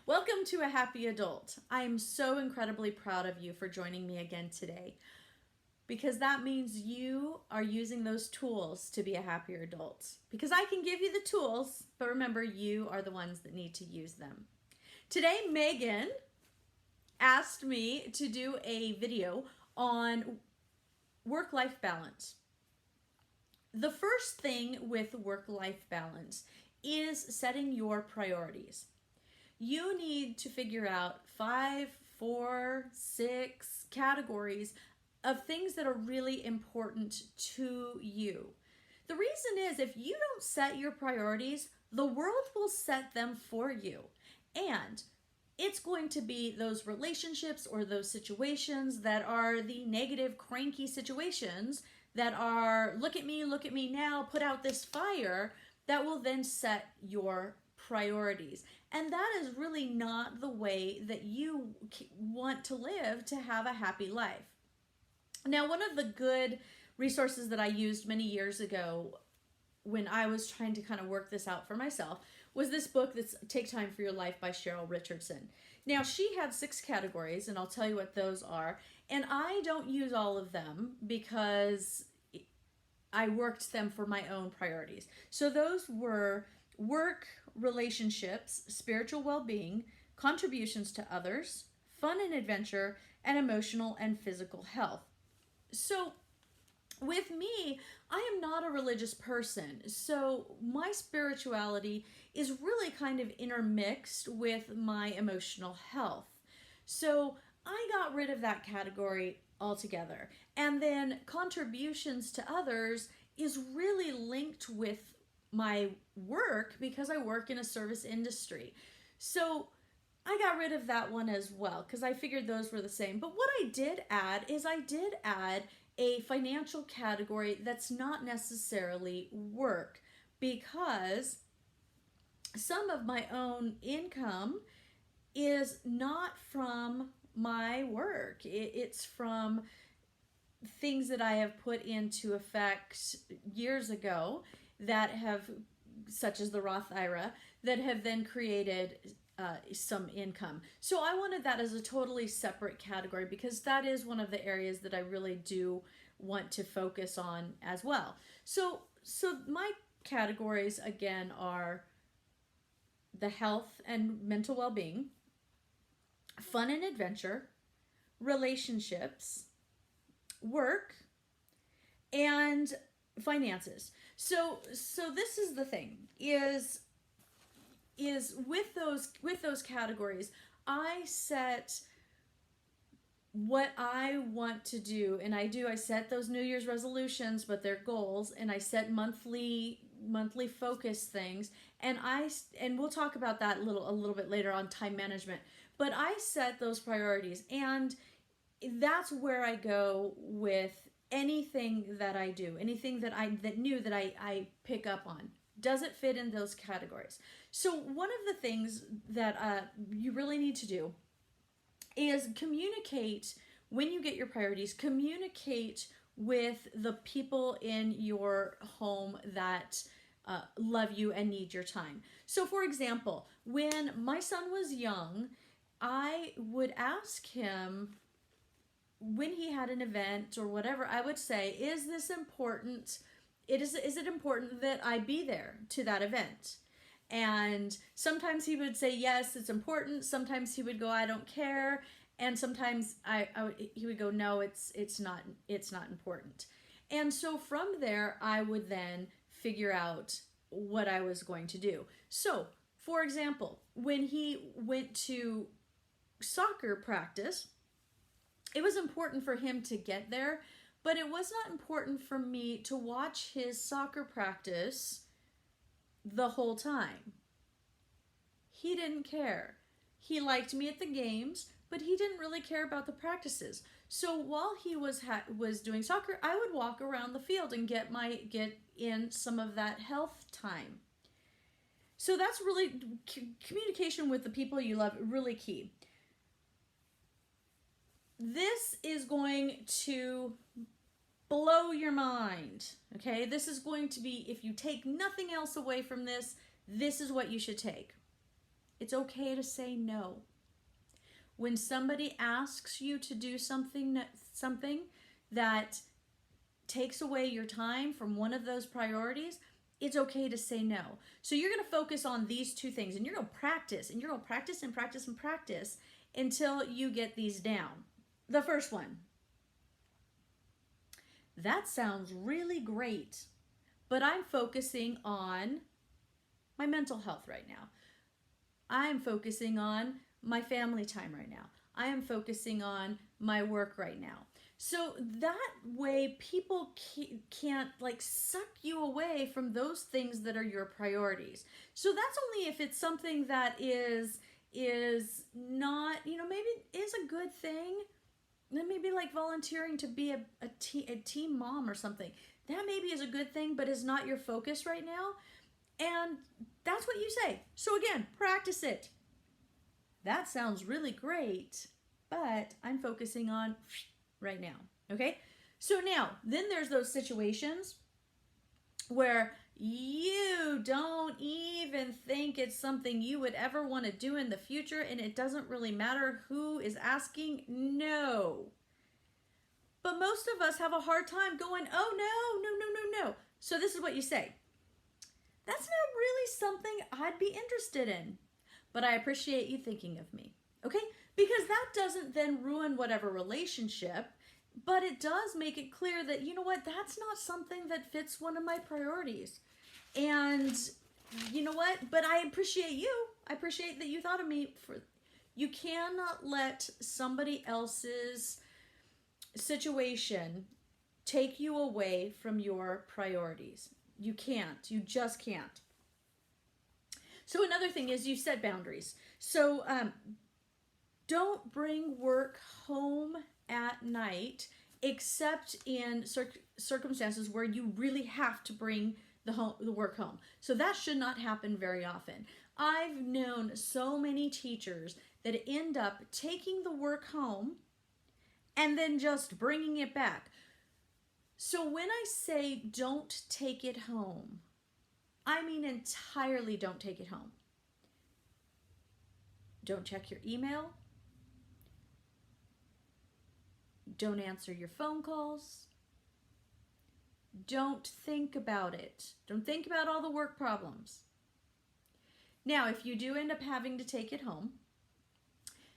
Welcome to A Happy Adult. I am so incredibly proud of you for joining me again today because that means you are using those tools to be a happier adult. Because I can give you the tools, but remember, you are the ones that need to use them. Today, Megan asked me to do a video on work-life balance. The first thing with work-life balance is setting your priorities. You need to figure out 5, 4, 6 categories of things that are really important to you. The reason is if you don't set your priorities, the world will set them for you. And it's going to be those relationships or those situations that are the negative, cranky situations that are look at me now, put out this fire, that will then set your priorities. And that is really not the way that you want to live to have a happy life. Now, one of the good resources that I used many years ago when I was trying to kind of work this out for myself was this book that's Take Time for Your Life by Cheryl Richardson. Now, she had 6 categories, and I'll tell you what those are. And I don't use all of them because I worked them for my own priorities. So those were work, relationships, spiritual well-being, contributions to others, fun and adventure, and emotional and physical health. So with me, I am not a religious person, so my spirituality is really kind of intermixed with my emotional health. So I got rid of that category altogether. And then contributions to others is really linked with my work because I work in a service industry. So I got rid of that one as well because I figured those were the same. But what I did add is I did add a financial category that's not necessarily work because some of my own income is not from my work. It's from things that I have put into effect years ago that have, such as the Roth IRA, that have then created some income. So I wanted that as a totally separate category because that is one of the areas that I really do want to focus on as well. So my categories again are the health and mental well-being, fun and adventure, relationships, work, and finances. So this is the thing is with those categories, I set what I want to do, and I set those New Year's resolutions, but they're goals, and I set monthly focus things, and we'll talk about that a little bit later on time management. But I set those priorities, and that's where I go with anything that I do, anything that I pick up on. Does it fit in those categories? So one of the things that you really need to do is communicate when you get your priorities, communicate with the people in your home that love you and need your time. So for example, when my son was young, I would ask him, when he had an event or whatever, I would say, is this important? Is it important that I be there to that event? And sometimes he would say, yes, it's important. Sometimes he would go, I don't care. And sometimes he would go, no, it's not important. And so from there, I would then figure out what I was going to do. So for example, when he went to soccer practice, it was important for him to get there, but it was not important for me to watch his soccer practice the whole time. He didn't care. He liked me at the games, but he didn't really care about the practices. So while he was doing soccer, I would walk around the field and get in some of that health time. So that's really communication with the people you love, really key. This is going to blow your mind, okay? This is going to be, if you take nothing else away from this, this is what you should take. It's okay to say no. When somebody asks you to do something that takes away your time from one of those priorities, it's okay to say no. So you're going to focus on these two things, and you're going to practice, and you're going to practice and practice and practice until you get these down. The first one. That sounds really great, but I'm focusing on my mental health right now. I'm focusing on my family time right now. I am focusing on my work right now. So that way people can't like suck you away from those things that are your priorities. So that's only if it's something that is not, maybe is a good thing. Maybe like volunteering to be a team mom or something. That maybe is a good thing, but is not your focus right now. And that's what you say. So again, practice it. That sounds really great, but I'm focusing on right now. Okay? So now, then there's those situations where you don't even think it's something you would ever want to do in the future, and it doesn't really matter who is asking. No. But most of us have a hard time going, oh no. So this is what you say. That's not really something I'd be interested in, but I appreciate you thinking of me. Okay? Because that doesn't then ruin whatever relationship, but it does make it clear that, you know what, that's not something that fits one of my priorities. And you know what, but I appreciate you. I appreciate that you thought of me. You cannot let somebody else's situation take you away from your priorities. You can't. You just can't. So another thing is you set boundaries. So don't bring work home at night except in circumstances where you really have to bring the work home. So that should not happen very often. I've known so many teachers that end up taking the work home and then just bringing it back. So when I say don't take it home, I mean entirely don't take it home. Don't check your email. Don't answer your phone calls. Don't think about it. Don't think about all the work problems. Now, if you do end up having to take it home,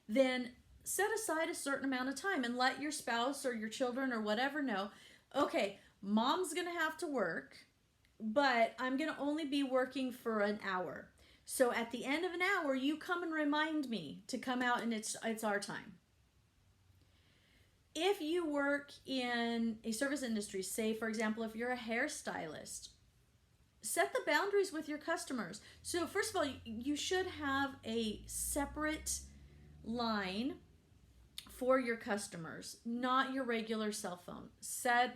then set aside a certain amount of time and let your spouse or your children or whatever know, okay, mom's going to have to work, but I'm going to only be working for an hour. So at the end of an hour, you come and remind me to come out, and it's our time. If you work in a service industry, say, for example, if you're a hairstylist, set the boundaries with your customers. So first of all, you should have a separate line for your customers, not your regular cell phone.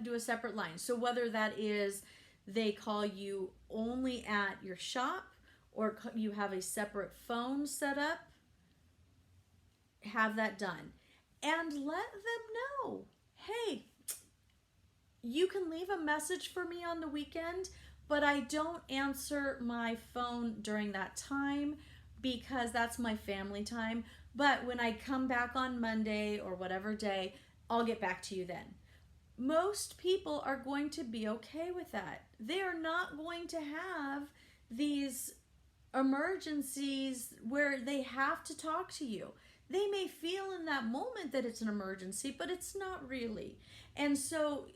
Do a separate line. So whether that is they call you only at your shop or you have a separate phone set up, have that done. And let them know, hey, you can leave a message for me on the weekend, but I don't answer my phone during that time because that's my family time. But when I come back on Monday or whatever day, I'll get back to you then. Most people are going to be okay with that. They are not going to have these emergencies where they have to talk to you. They may feel in that moment that it's an emergency, but it's not really. And so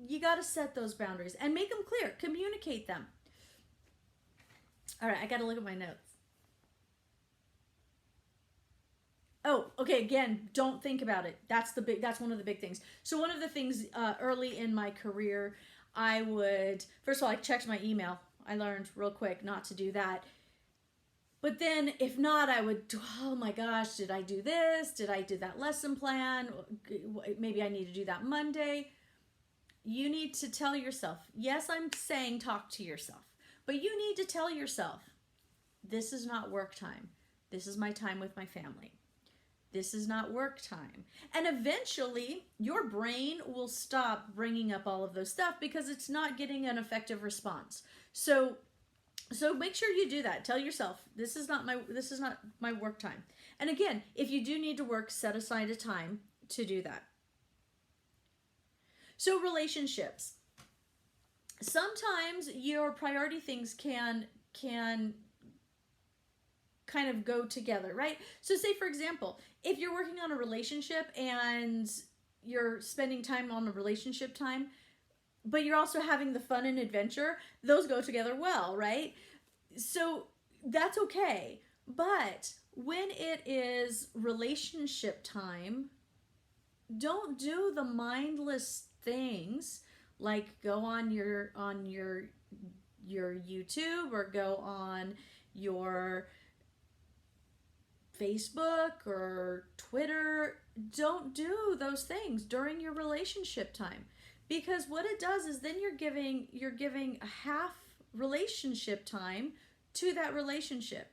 you got to set those boundaries and make them clear. Communicate them. All right, I got to look at my notes. Oh, okay, again, don't think about it. That's one of the big things. So one of the things early in my career, I would, first of all, I checked my email. I learned real quick not to do that. But then if not, I would, oh my gosh, did I do this? Did I do that lesson plan? Maybe I need to do that Monday. You need to tell yourself, yes, I'm saying talk to yourself, but you need to tell yourself, this is not work time. This is my time with my family. This is not work time. And eventually your brain will stop bringing up all of those stuff because it's not getting an effective response. So So make sure you do that. Tell yourself, this is not my work time. And again, if you do need to work, set aside a time to do that. So relationships. Sometimes your priority things can kind of go together, right? So say, for example, if you're working on a relationship and you're spending time on the relationship time, but you're also having the fun and adventure, those go together well, right? So that's okay. But when it is relationship time, don't do the mindless things like go on your YouTube or go on your Facebook or Twitter. Don't do those things during your relationship time, because what it does is then you're giving a half relationship time to that relationship.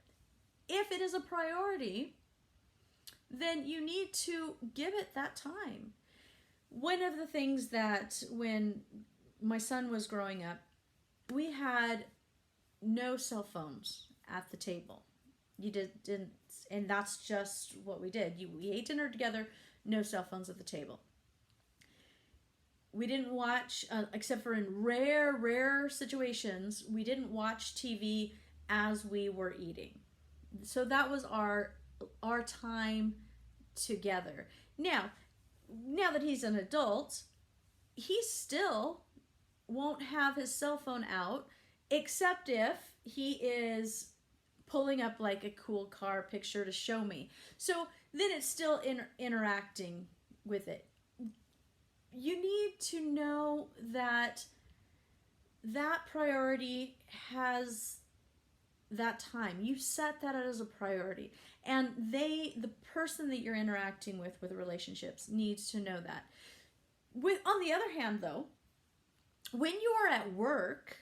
If it is a priority, then you need to give it that time. One of the things that when my son was growing up, we had no cell phones at the table. You didn't, and that's just what we did. We ate dinner together, no cell phones at the table. We didn't watch, except for in rare situations, we didn't watch TV as we were eating. So that was our time together. Now that he's an adult, he still won't have his cell phone out, except if he is pulling up like a cool car picture to show me. So then it's still interacting with it. You need to know that that priority has that time. You set that as a priority. And the person that you're interacting with relationships needs to know that. On the other hand, though, when you are at work,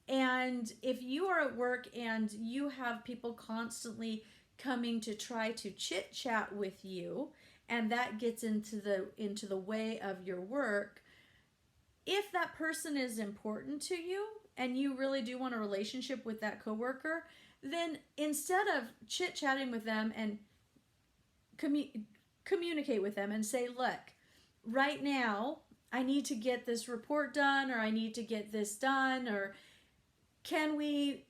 and if you are at work and you have people constantly coming to try to chit chat with you, and that gets into the way of your work, if that person is important to you and you really do want a relationship with that coworker, then instead of chit chatting with them and communicate with them and say, look, right now I need to get this report done, or I need to get this done, or can we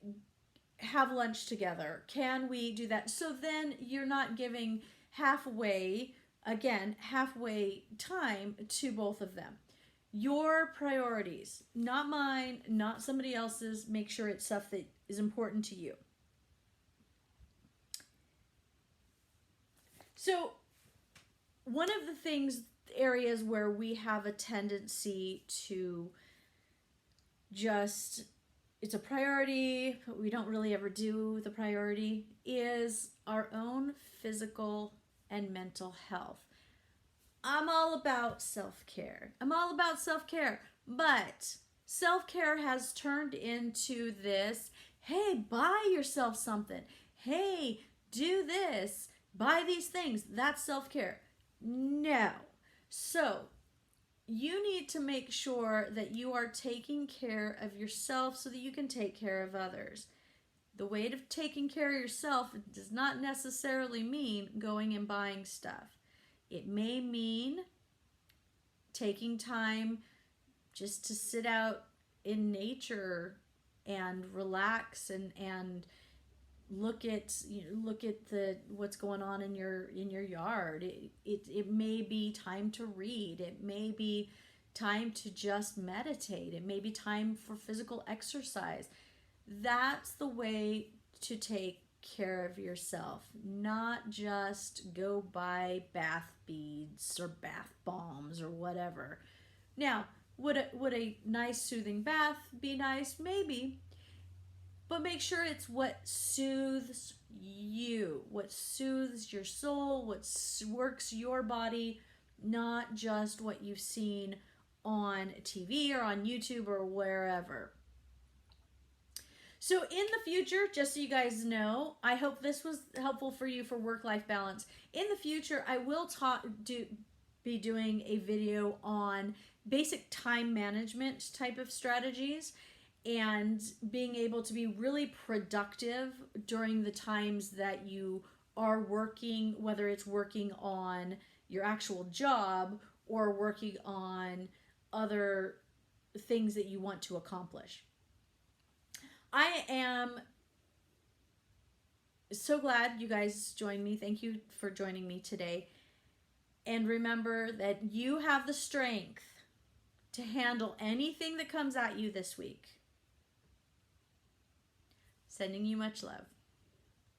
have lunch together? Can we do that? So then you're not giving halfway time to both of them. Your priorities, not mine, not somebody else's. Make sure it's stuff that is important to you. So one of the areas where we have a tendency to just, it's a priority, but we don't really ever do the priority, is our own physical and mental health. I'm all about self-care. But self-care has turned into this, hey, buy yourself something. Hey, do this. Buy these things. That's self-care. No. So you need to make sure that you are taking care of yourself so that you can take care of others. The way to taking care of yourself does not necessarily mean going and buying stuff. It may mean taking time just to sit out in nature and relax and look at what's going on in your yard. It may be time to read. It may be time to just meditate. It may be time for physical exercise. That's the way to take care of yourself, not just go buy bath beads or bath bombs or whatever. Now, would a nice soothing bath be nice? Maybe. But make sure it's what soothes you, what soothes your soul, what works your body, not just what you've seen on TV or on YouTube or wherever. So in the future, just so you guys know, I hope this was helpful for you for work-life balance. In the future, I will be doing a video on basic time management type of strategies. and being able to be really productive during the times that you are working, whether it's working on your actual job or working on other things that you want to accomplish. I am so glad you guys joined me. Thank you for joining me today. And remember that you have the strength to handle anything that comes at you this week. Sending you much love.